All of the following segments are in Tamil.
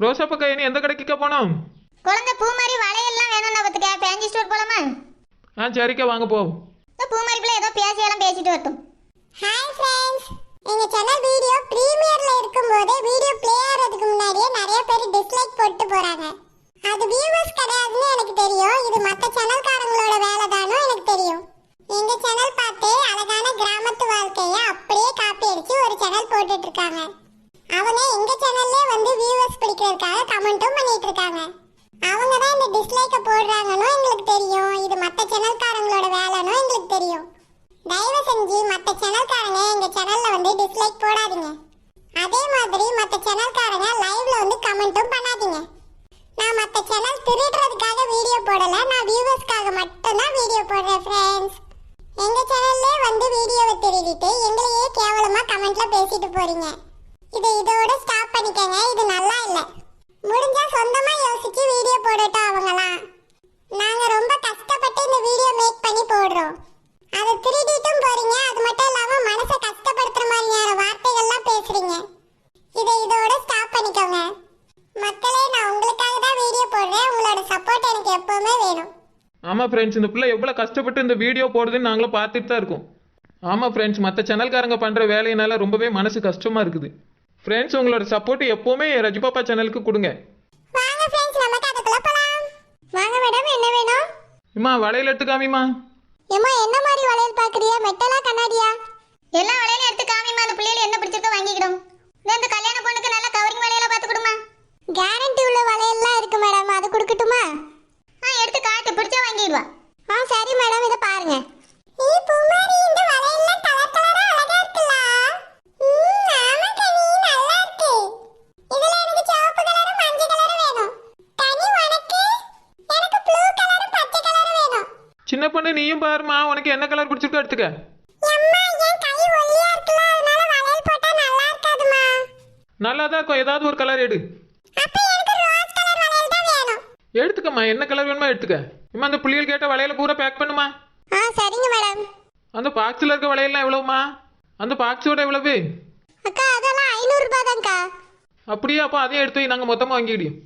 ரோசா பக்கா இனி எந்த கடைக்குக்கா போனோம்? குழந்தை பூ மாதிரி வளையல்லாம் வேணும்னா பத்துக்க ஃபேன்சி ஸ்டோர் போலாமா? சரிக்கா வாங்க போவோம். இந்த பூ மாதிரிக்குள்ள ஏதோ பேசியெல்லாம் பேசிட்டு வரட்டும். ஹாய் ஃப்ரெண்ட்ஸ், எங்க சேனல் வீடியோ பிரீமியர்ல இருக்கும்போது வீடியோ ப்ளே ஆகிறதுக்கு முன்னாடியே நிறைய பேர் டிஸ்லைக் போட்டு போறாங்க. அது வியூவர்ஸ் கிடையாதுன்னு எனக்கு தெரியும். இது மற்ற சேனல்காரங்களோட வேலை தானோ எனக்கு தெரியும். எங்க சேனல் பார்த்து அழகான கிராமத்து வாழ்க்கையை அப்படியே காப்பி அடிச்சு ஒரு சேனல் போட்டுட்டு இருக்காங்க. அவங்க எங்க சேனல்லே வந்து வியூவர்ஸ் பிடிக்கிறதுக்காக கமெண்ட்டும் பண்ணிட்டு இருக்காங்க. அவங்க தான் இந்த டிஸ்லைக்கை போடுறாங்கன்னு எங்களுக்கு தெரியும். இது மற்ற சேனல்காரங்களோட வேலைன்னு எங்களுக்கு தெரியும். தயவு செஞ்சு மற்ற சேனல்காரங்க எங்க சேனல்ல வந்து டிஸ்லைக் போடாதீங்க. அதே மாதிரி மற்ற சேனல்காரங்க லைவ்ல வந்து கமெண்ட்டும் பண்ணாதீங்க. நான் மற்ற சேனல் திருடுறதுக்காக வீடியோ போடல, நான் வியூவர்ஸ்க்காக மட்டும்தான் வீடியோ போடுறேன் ஃப்ரெண்ட்ஸ். எங்க சேனல்லே வந்து வீடியோவை திருடிட்டு எங்களையே கேவலமா கமெண்ட்ல பேசிட்டு போறீங்க. இதோட ஸ்டாப் பண்ணிக்கங்க. இது நல்லா இல்லை. முடிஞ்சா சொந்தமா யோசிச்சு வீடியோ போடட்டும் அவங்களாம். நாங்க ரொம்ப கஷ்டப்பட்டு இந்த வீடியோ மேக் பண்ணி போடுறோம். அதை திருடிட்டும் போறீங்க. அது மட்டும் இல்லாம மனசை கஷ்டப்படுத்துற மாதிரியான வார்த்தைகள்லாம் பேசுறீங்க. இதோட ஸ்டாப் பண்ணிக்கோங்க. மக்களே, நான் உங்களுக்காக தான் வீடியோ போடுறேன். உங்களோட சப்போர்ட் எனக்கு எப்பவுமே வேணும். ஆமாம் ஃப்ரெண்ட்ஸ், இந்த பிள்ளை எவ்வளோ கஷ்டப்பட்டு இந்த வீடியோ போடுதுன்னு நாங்களும் பார்த்துட்டு தான் இருக்கோம். ஆமாம் ஃப்ரெண்ட்ஸ், மற்ற சேனல்காரங்க பண்ணுற வேலையினால ரொம்பவே மனசு கஷ்டமாக இருக்குது. ஃப்ரெண்ட்ஸ், உங்களோட சப்போர்ட் எப்போவுமே ரஜிபாப்பா சேனலுக்கு கொடுங்க. வாங்க ஃப்ரெண்ட்ஸ், நம்ம கதைக்குள்ள போலாம். வாங்க மேடம், என்ன வேணும்? இம்மா வளையல் எடுத்துக்காமிம்மா. ஏம்மா, என்ன மாதிரி வளையல் பார்க்குறியா? மெட்டலா கண்ணாடியா? எல்லா வளையலும் எடுத்து காமிமா. அந்த பிள்ளைகள் என்ன பிடிச்சிருக்கோ வாங்கிக்கிடும். இந்த கல்யாண பொண்ணுக்கு நல்ல கவரிங் வளையலா பார்த்து கொடுமா. கேரண்டி உள்ள வளையல்லாம் இருக்கு மேடம், அது கொடுக்கட்டுமா? எடுத்து காட்டு, பிடிச்சா வாங்கிடுவா. சரி மேடம், இத பாருங்க. பூமாரி, இந்த வளையல்லாம் கலர் கலரா அழகா இருக்குல்ல? ஆமா கனி, நல்லா இருக்கு. இதுல எனக்கு சிவப்பு கலரும் மஞ்சள் கலரும் வேணும். கனி, உனக்கு? எனக்கு ப்ளூ கலரும் பச்சை கலரும் வேணும். சின்ன பொண்ணு, நீயும் பாருமா, உனக்கு என்ன கலர் பிடிச்சிருக்கோ எடுத்துக்க. அம்மா, என் கை ஒல்லியா இருக்குல, அதனால வளையல் போட்டா நல்லா இருக்காதுமா. நல்லா தான் இருக்கும், ஏதாவது ஒரு கலர் எடு. அப்ப எனக்கு ரோஸ் கலர் வளையல் தான் வேணும். எடுத்துக்கம்மா, என்ன கலர் வேணுமா எடுத்துக்க. இம்மா, அந்த புள்ளிகள் கேட்ட வளையல பூரா பேக் பண்ணுமா. சரிங்க மேடம். அந்த பாக்ஸில் இருக்க வளையல்லாம் எவ்வளவுமா? அந்த பாக்ஸோட எவ்வளவு? அக்கா, அதெல்லாம் 500 ரூபாய் தான்க்கா. அப்படியே, அப்போ அதையும் எடுத்து நாங்கள் மொத்தமாக வாங்கிக்கிடியும்.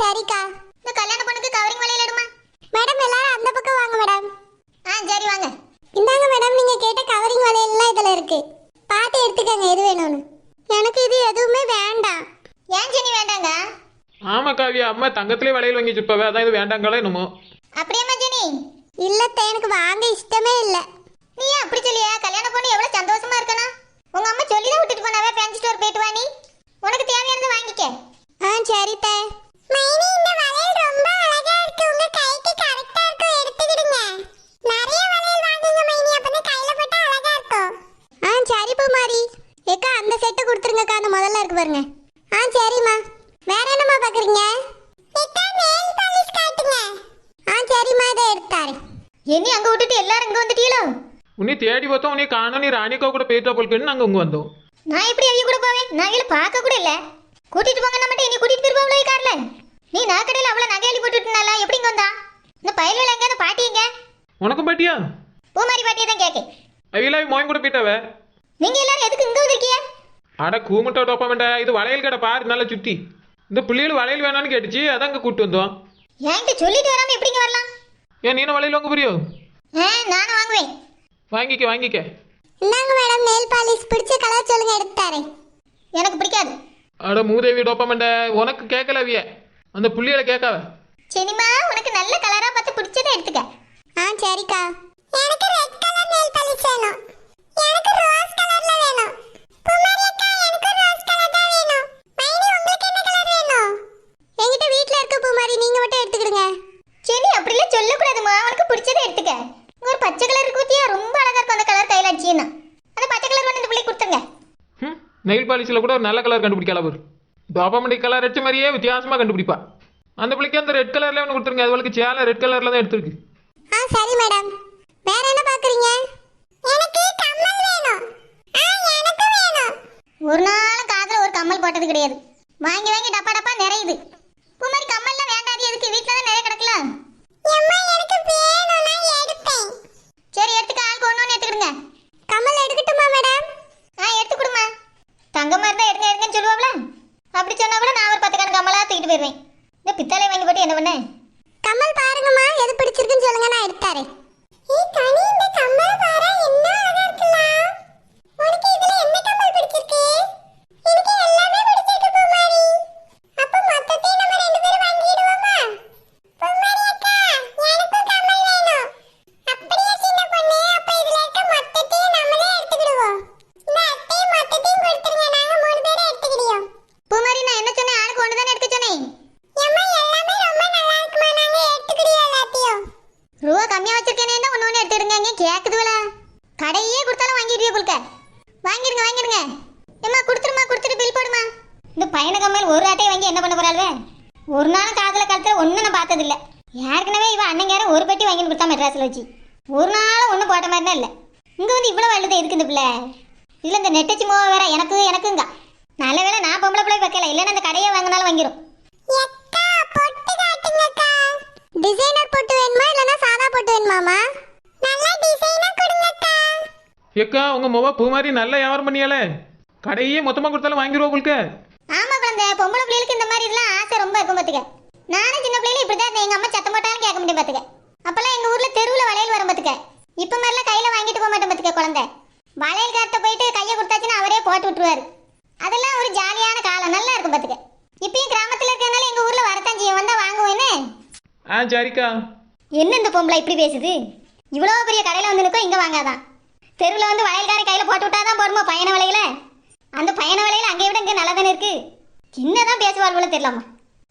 சரிக்கா. இந்த கல்யாண பொண்ணுக்கு கவரிங் வளையல் எடுமா. மேடம், எல்லாரும் அந்த பக்கம் வாங்க மேடம். சரி வாங்க. இந்தாங்க மேடம், நீங்க கேட்ட கவரிங் வளையல்லாம் இதுல இருக்கு. பார்த்து எடுத்துக்கங்க எது வேணும்னு. எனக்கு இது எதுவுமே வேண்டாம். ஏன் ஜெனி வேண்டாங்க? ஆமா காவியா, அம்மா தங்கத்திலே வளையல் வாங்கி வச்சிருப்பாவே, அதான் இது வேண்டாங்களா என்னமோ. அப்படியேம்மா ஜெனி? இல்லத்த, எனக்கு வாங்க இஷ்டமே இல்ல. நீ ஏன் அப்படி சொல்லியா? கல்யாண பொண்ணு எவ்வளவு சந்தோஷமா இருக்கனா. உங்க அம்மா சொல்லி தான் விட்டுட்டு போனாவே ஃபேன்சி ஸ்டோர் போயிட்டு வா. நீ உனக்கு தேவையானதை வாங்கிக்க. சரித்த. மைனி, இந்த வளையல் ரொம்ப அழகா இருக்கு. உங்க கைக்கு கரெக்ட்டா இருக்கும், எடுத்துக்கிடுங்க. நிறைய வளையல் வாங்குங்க மைனி, அப்பதான் கையில போட்டா அழகா இருக்கும். சரி பூமாரி. ஏக்கா, அந்த செட்டை கொடுத்துருங்கக்கா, அந்த முதல்ல இருக்கு பாருங்க. சரிம்மா. வேற என்னம்மா பாக்குறீங்க? ஏக்கா, நெயில் பாலிஷ் காட்டுங்க. சரிம்மா, இதை எடுத்தாரு. என்னி அங்க விட்டுட்டு எல்லாரும் இங்க வந்துட்டீங்களோ? உன்னை தேடி பார்த்தோம், உன்னை காணும். நீ ராணிக்கா கூட போயிட்டா போல்க்குன்னு நாங்கள் இங்கே வந்தோம். நான் எப்படி அவங்க கூட போவேன்? நான் இவளை பார்க்க கூட இல்ல. கூட்டிட்டு போங்க, மட்டும் இனி கூட்டிட்டு போயிருவாங்களோ கார்ல. நீ நாக்கடையில் அவ்வளவு நகையாளி போட்டுட்டுனால எப்படி இங்க வந்தா? இந்த பயல்கள் எங்க? அந்த பாட்டி எங்க? உனக்கும் பாட்டியா? பூமாரி பாட்டியை தான் கேட்க. அவியலாவி மோயம் கூட போயிட்டாவே. நீங்க எல்லாரும் எதுக்கு இங்க வந்திருக்கீங்க? அட கூமுட்டா டோப்பாமெண்டா, இது வளையல் கடை பாரு, நல்லா சுத்தி. இந்த பிள்ளைகள் வளையல் வேணான்னு கேட்டுச்சு, அதான் இங்கே கூப்பிட்டு வந்தோம். என்கிட்ட சொல்லிட்டு வராம எப்படிங்க வரலாம்? ஏன் நீனும் வளையல் வாங்க புரியும்? நானும் வாங்குவேன். வாங்கிக்க வாங்கிக்க. இந்தாங்க மேடம், நெயில் பாலிஷ். பிடிச்ச கலர் சொல்லுங்க, எடுத்தாரு. எனக்கு பிடிக்காது. அட மூதேவி டோப்பாமெண்டா, உனக்கு கேட்கல அவிய, அந்த புள்ளிகளை கேட்காவ. சரிம்மா, உனக்கு நல்ல கலரா பார்த்து பிடிச்சதை எடுத்துக்க. சரிக்கா. எனக்கு ரெட் கலர் நெயில் பாலிஷ் வேணும். எனக்கு ரோஸ் கலர்ல வேணும். குமாரி அக்கா, எனக்கு ரோஸ் கலர் தான் வேணும். மைனி, உங்களுக்கு என்ன கலர் வேணும்? என்கிட்ட வீட்ல இருக்க பூமாரி, நீங்க மட்டும் எடுத்துக்கிடுங்க. சரி, அப்படிலாம் சொல்லக்கூடாதுமா. உனக்கு பிடிச்சதை எடுத்துக்க. ஒரு பச்சை கலர் இருக்கு பத்தியா, ரொம்ப அழகா இருக்கும். அந்த கலர் கையில் அடிச்சீங்கன்னா அந்த பச்சை கலர் வந்து இந்த பிள்ளை கொடுத்துருங்க. நெயில் பாலிஷில் கூட ஒரு நல்ல கலர் கண்டுபிடிக்கல அவர். டோப்பாமெண்டி கலர் அடிச்ச மாதிரியே வித்தியாசமாக கண்டுபிடிப்பா. அந்த பிள்ளைக்கு அந்த ரெட் கலர்ல ஒன்று கொடுத்துருங்க. அதுவளுக்கு சேலை ரெட் கலர்ல தான் எடுத்துருக்கு. சரி மேடம். வேற என்ன பாக்குறீங்க? எனக்கு கம்மல் வேணும். எனக்கு வேணும். ஒரு நாளும் காதுல ஒரு கம்மல் போட்டது கிடையாது. வாங்கி வாங்கி டப்பா டப்பா நிறையுது. பூமாரி, கம்மல்லாம் வேண்டாது. எதுக்கு? வீட்டில் தான் நிறைய கிடக்கலாம். அம்மா, எனக்கு வேணும், நான் எடுப்பேன். சரி, எடுத்துக்க. ஆளுக்கு ஒன்று ஒன்று எடுத்துக்கிடுங்க. கம்மல் எடுக்கட்டுமா மேடம்? எடுத்து கொடுமா. தங்கமாக இருந்தால் எடுங்க எடுங்கன்னு சொல்லுவாங்களா? அப்படி சொன்னா கூட நான் ஒரு 10 கணக்கு கம்மலாக போயிடுவேன். இந்த பித்தளை வாங்கி போட்டு என்ன பண்ண? கம்மல் பாருங்கம்மா, எது பிடிச்சிருக்குன்னு சொல்லுங்க, நான் எடுத்தாரேன். ஏய் கனி, இந்த கம்மல் பாரு, என்ன அழகா இருக்குல. உனக்கு இதுல என்ன கம்மல் பிடிச்சிருக்கு? எனக்கு எல்லாமே பிடிச்சிருக்கு பூமாரி. அப்ப மொத்தத்தையும் நம்ம ரெண்டு பேரும் வாங்கிடுவோமா? பூமாரி அக்கா, எனக்கும் கம்மல் வேணும். அப்படியே சின்ன பொண்ணு, அப்ப இதுல இருக்க மொத்தத்தையும் நம்மளே எடுத்துக்கிடுவோம். இந்த அட்டையும் மொத்தத்தையும் கொடுத்துருங்க, நாங்க 3 பேரும் எடுத்துக்கிடுவோம். பூமாரி, நான் என்ன சொன்னேன்? ஆளுக்கு ஒன்று தானே எடுக்க சொன்னேன். ஏம்மா, எல்லாமே ரொம்ப நல்லா இருக்குமா, நாங்க எடுத்துக்கிடுவோம் எல்லாத்தையும். ரூபா கம்மியாக வச்சிருக்கேனே, ஒன்று எடுத்துடுங்க. இங்கே கேட்குதுவல, கடையே கொடுத்தாலும் வாங்கிடுவிய புல்க. வாங்கிடுங்க வாங்கிடுங்க. ஏம்மா கொடுத்துருமா, கொடுத்துட்டு பில் போடுமா. இந்த பையனை கம்மல் ஒரு ஆட்டையை வாங்கி என்ன பண்ண போறாள்வே? ஒரு நாளும் காதில் கழுத்துல ஒன்றும் நான் பார்த்ததில்ல. ஏற்கனவே இவன் அண்ணங்கார ஒரு பெட்டி வாங்கி கொடுத்தா மெட்ராஸில் வச்சு ஒரு நாளும் ஒன்றும் போட்ட மாதிரி தான் இல்லை. இங்கே வந்து இவ்வளோ அழுத இருக்கு இந்த பிள்ளை. இதில் இந்த நெட்டச்சி மோவை வேற எனக்குங்க. நல்ல வேளை நான் பொம்பளை பிள்ளை வைக்கல, இல்லைன்னா அந்த கடையை வாங்கினாலும் வாங்கிடும். அக்கா, பொட்டு காட்டுங்கக்கா. டிசைனர் பொட்டு வேணுமா இல்லனா சாதா பொட்டு வேணுமாமா? நல்ல டிசைனா கொடுங்கக்கா. ஏக்கா உங்க மொவ பூ மாதிரி நல்ல வியாபாரம் பண்ணியாலே, கடையே மொத்தமா கொடுத்தாலும் வாங்கிடுவோம் உங்களுக்கு. ஆமா குழந்தை, பொம்பளை பிள்ளைகளுக்கு இந்த மாதிரி இதெல்லாம் ஆசை ரொம்ப இருக்கும் பார்த்துக்க. நானும் சின்ன பிள்ளைல இப்படி தான் இருந்தேன். எங்க அம்மா சத்தம் போட்டாலும் கேட்க முடியும் பார்த்துக்க. அப்பெல்லாம் எங்க ஊர்ல தெருவில் வளையல் வரும் பார்த்துக்க. இப்ப மாதிரிலாம் கையில வாங்கிட்டு போக மாட்டேன் பார்த்துக்க. குழந்தை வளையல் கார்ட்ட போயிட்டு கையை கொடுத்தாச்சுன்னா அவரே போட்டு விட்டுருவாரு. அதெல்லாம் ஒரு ஜாலியான காலம், நல்லா இருக்கும் பார்த்துக்க. இப்பயும் கிராமத்துல இருக்கனால எங்க ஊர்ல வரத்தான் செய்யும், வந்தா வாங்குவேன்னு. சரிக்கா. என்ன இந்த பொம்பளை இப்படி பேசுது? இவ்வளோ பெரிய கடையில் வந்து நிற்கும், இங்கே வாங்காதான். தெருவில் வந்து வயல்கார கையில் போட்டு விட்டாதான் போடுமோ பயண விலையில. அந்த பயண விலையில அங்கே விட இங்கே நல்லா தானே இருக்கு. என்னதான் பேசுவாள் போல தெரியலாமா.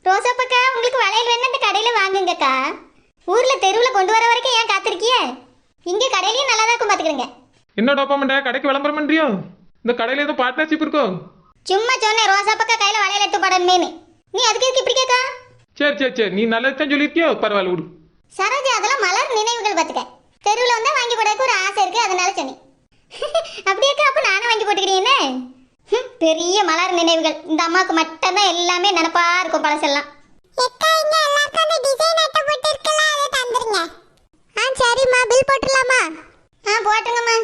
ரோசாப்பக்கா, உங்களுக்கு வளையல் வேணும், இந்த கடையில் வாங்குங்கக்கா. ஊரில் தெருவில் கொண்டு வர வரைக்கும் ஏன் காத்திருக்கிய? இங்கே கடையிலையும் நல்லா தான் இருக்கும் பார்த்துக்கிறேங்க. என்ன டோப்பா கடைக்கு விளம்பரம் பண்றியோ? இந்த கடையில் ஏதோ பார்ட்னர்ஷிப் இருக்கோ? சும்மா சொன்னேன் ரோசாப்பக்கா கையில் வளையல் எடுத்து போடணுமேனு. நீ அதுக்கு எதுக்கு இப்படி கேட்கா? சரி நீ நல்லதான் சொல்லியிருக்கியோ, பரவாயில்ல விடு. சரோஜா, அதெல்லாம் மலர் நினைவுகள் பார்த்துக்க. தெருவில் வந்தால் வாங்கி போடக்கு ஒரு ஆசை இருக்கு, அதனால சொன்னேன். அப்படியேக்கா, அப்போ நானும் வாங்கி போட்டுக்கிறீன்னு. பெரிய மலர் நினைவுகள். இந்த அம்மாவுக்கு மட்டும்தான் எல்லாமே நினப்பா இருக்கும் பழசெல்லாம். அக்கா, இங்க எல்லாருக்கும் அந்த டிசைன் அட்டை போட்டு இருக்கல, அதை தந்துருங்க. சரிம்மா, பில் போட்டுடலாமா? போட்டுங்கம்மா.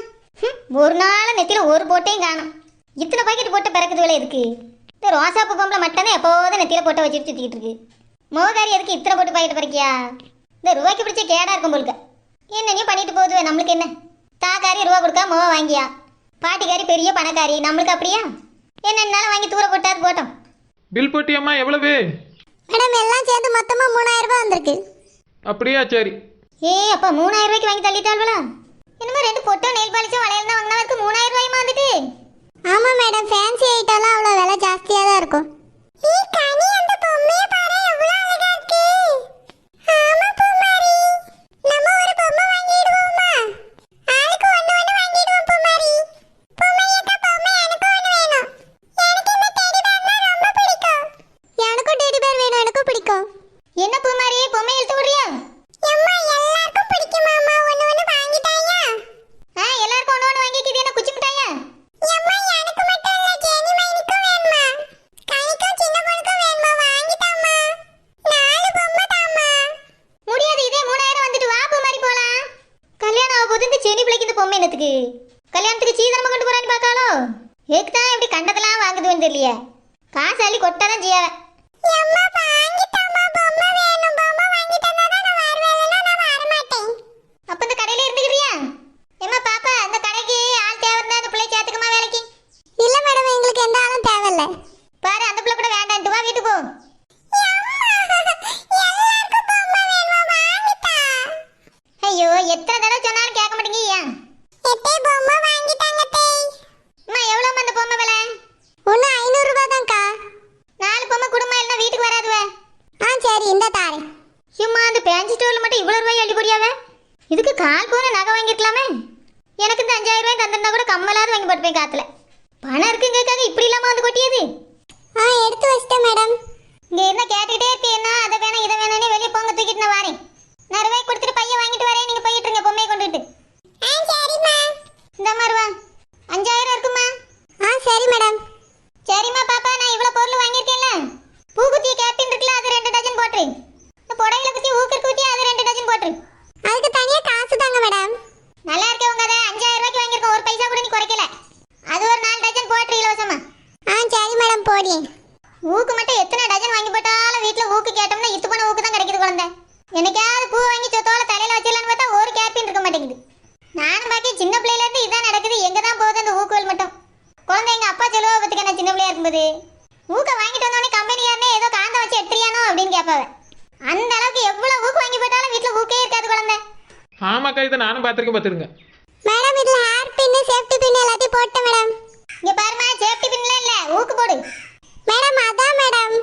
ஒரு நாள் நெத்தியில் ஒரு போட்டையும் காணும். இத்தனை பாக்கெட் போட்டு பிறக்குது விலை இருக்கு. இந்த ரோசாப்பூ பொம்பளை மட்டும்தான் எப்போதும் நெத்தியில் போட்டு வச்சுட்டு சுற்றிக்கிட்டு இருக்கு. மோகாரி எதுக்கு இத்தனை போட்டு பாக்கெட் பறிக்கியா? இந்த ரூபாய்க்கு பிடிச்ச கேடா இருக்கும் போலுக்க. என்னையும் பண்ணிட்டு போகுது, நம்மளுக்கு என்ன? தாக்காரி ரூபா கொடுக்கா மோவா வாங்கியா? பாட்டிக்காரி பெரிய பணக்காரி, நம்மளுக்கு அப்படியா? என்னென்னாலும் வாங்கி தூர போட்டாது போட்டோம். பில் போட்டியம்மா எவ்வளவு? மேடம், எல்லாம் சேர்ந்து மொத்தமா 3000 ரூபாய் வந்திருக்கு. அப்படியா, சரி. அப்பா 3000 ரூபாய்க்கு வாங்கி தள்ளிட்டாள்வளா? என்னமோ 2 பொட்டோ நெயில் பாலிஷும் வளையல் தான் வாங்கினவருக்கு 3000 ரூபாயுமா வந்துட்டு? ஆமா மேடம், ஃபேன்சி ஐட்டம்லாம் அவ்வளோ விலை ஜாஸ்தியாக தான் இருக்கும். கனி, அந்த பொம்மையை பாரு, எவ்வளோ அழகா இருக்கு. ஆமா பூமாரி, நம்ம ஒரு பொம்மை வாங்கிடுவோமா? ஆளுக்கு ஒண்ணு வாங்கிடுவோம் பூமாரி. பூமாரி அக்கா, பொம்மை எனக்கு ஒண்ணு வேணும். எனக்கு இந்த டெடி பேர்னா ரொம்ப பிடிக்கும். எனக்கும் டெடி பேர் வேணும், எனக்கும் பிடிக்கும். என்ன பூமாரி, பொம்மை இழுத்து விடுறியா? அம்மா, எல்லாருக்கும் பிடிக்குமாமா, ஒண்ணு வாங்கிட்டாயா? எல்லாருக்கும் ஒன்று வாங்கிக்கிது. என்ன குச்சி மிட்டாயா? அம்மா, எனக்கு மட்டும் இல்ல, ஜெனி மைனிக்கும் வேணுமா? கனிக்கும் சின்ன பொண்ணுக்கும் வேணுமா? வாங்கிட்டாமா. 4 பொம்மை தாமா. முடியாது, இதே 3000 வந்துட்டு. வா பூமாரி போலாம். கல்யாணம் ஆக போது இந்த செனி பிள்ளைக்கு இந்த பொம்மை என்னத்துக்கு? கல்யாணத்துக்கு சீதனமா கொண்டு போறான்னு பார்க்காளோ? ஏக்குதான் இப்படி கண்டதெல்லாம் வாங்குதுன்னு தெரியலையே. காசு அள்ளி கொட்டாதான் செய்யாவ. அம்மா, வாங்கிட்டாமா, பொம்மை வேணும். பொம்மை வாங்கிட்டானா நான் வருவேன், இல்லைன்னா நான் வர மாட்டேன். அப்ப இந்த கடையில இருந்துக்கிறியா? ஏம்மா பாப்பா, இந்த கடைக்கு ஆள் தேவைன்னா அந்த பிள்ளை சேர்த்துக்குமா வேலைக்கு? இல்ல மேடம், எங்களுக்கு எந்த ஆளும் தேவையில்ல. பாரு, அந்த பிள்ளை கூட வேண்டான்ட்டு வா வீட்டுக்கு போ. எல்லாருக்கும் பொம்மை வேணுமா? வாங்கிட்டா. ஐயோ, எத்தனை தடவை சொன்னாலும் கேட்க மாட்டேங்கய்யா. எத்தே பொம்மை வாங்கிட்டாங்க தேய். அம்மா, எவ்வளோம்மா அந்த பொம்மை விலை? ஒண்ணு 500 ரூபாய் தான்க்கா. 4 பொம்மை குடும்பம் இல்லைன்னா வீட்டுக்கு வராதுவே. சரி, இந்த தாரேன். சும்மா அந்த பேஞ்சு ஸ்டோரில் மட்டும் இவ்வளோ ரூபாய் அள்ளி போடியாவே. இதுக்கு கால் போன நகை வாங்கிருக்கலாமே. எனக்கு இந்த 5000 ரூபாய் தந்திருந்தா கூட கம்மலாவது வாங்கி போட்டுப்பேன் காத்துல. பணம் இருக்குங்கிறதுக்காக இப்படி இல்லாம வந்து கொட்டியது. எடுத்து வச்சிட்டேன் மேடம். இங்க இருந்தா கேட்டுக்கிட்டே இருப்பீங்கன்னா அதை வேணாம் இதை வேணானே வெளியே போங்க, தூக்கிட்டு நான் வரேன். நான் ரூபாய் கொடுத்துட்டு பையன் வாங்கிட்டு வரேன், நீங்க போயிட்டு இருங்க பொம்மையை கொண்டுட்டு. சரிம்மா. இந்த மாதிரி ரூபா 5000 இருக்குமா? சரி மேடம். சரிம்மா பாப்பா, நான் இவ்வளோ பொருள் வாங்கியிருக்கேன்ல. பூக்குத்தி கேப்டன் இருக்குல்ல, அது 2 டஜன் போட்டுரு. இந்த புடவையில குத்தி ஊக்கர் குத்தி அது 2 டஜன் போட்டுரு. அதுக்கு தனியா காசு தாங்க மேடம். நல்லா இருக்கவங்க அதை 5000 ரூபாய்க்கு வாங்கியிருக்கோம், ஒரு பைசா கூட நீ குறைக்கல. அது ஒரு 4 டஜன் போட்டுரு இலவசமா. சரி மேடம், போடி. ஊக்கு மட்டும் எத்தனை அந்த அளவுக்கு எவ்வளவு ஊக்கு வாங்கி போட்டாலும் வீட்ல ஊக்கே இருக்காது குழந்தை. ஆமாக்கா, இதை நானும் பார்த்துருக்கேன், பார்த்துருங்க. மேடம் இதுல ஹேர் பின் சேஃப்டி பின் எல்லாத்தையும் போட்டேன் மேடம். இங்க பாருமா, சேஃப்டி பின்ல இல்ல, ஊக்கு போடு. மேடம் அதான் மேடம்.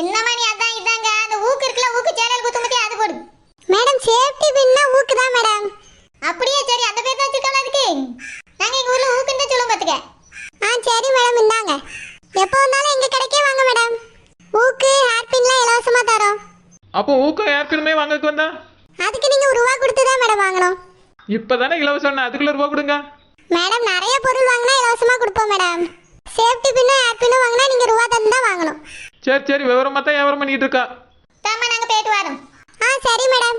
என்னம்மா நீ அதான் இதாங்க, அந்த ஊக்கு இருக்குல்ல, ஊக்கு சேனல் குத்துமதி அது போடு. மேடம் சேஃப்டி பின்னா ஊக்கு தான் மேடம். அப்படியே சரி, அந்த பேர் தான் வச்சிருக்கோம் அதுக்கு. நாங்க எங்க ஊர்ல ஊக்குன்னு தான் சொல்லுவோம் பாத்துக்க. சரி மேடம் இந்தாங்க. எப்போ வந்தாலும் எங்க கடைக்கே வாங்க மேடம். ஊக்கு ஹேர் பின்லாம் இலவசமா தரோம். அப்போ ஊக்கம் ஏற்கனவே வாங்கக்கு வந்தா அதுக்கு நீங்க ரூபா கொடுத்து தான் மேடம் வாங்கணும். இப்பதானே இலவசம், அதுக்குள்ள ரூபா கொடுங்க. மேடம் நிறைய பொருள் வாங்கினா இலவசமா கொடுப்போம் மேடம். சேஃப்டி பின்னும் ஹேர் பின்னும் வாங்கினா நீங்க ரூபா தந்து தான் வாங்கணும். சரி சரி, விவரமா தான் வியாபாரம் பண்ணிட்டு இருக்கா. தாமா நாங்க போயிட்டு வரோம். சரி மேடம்.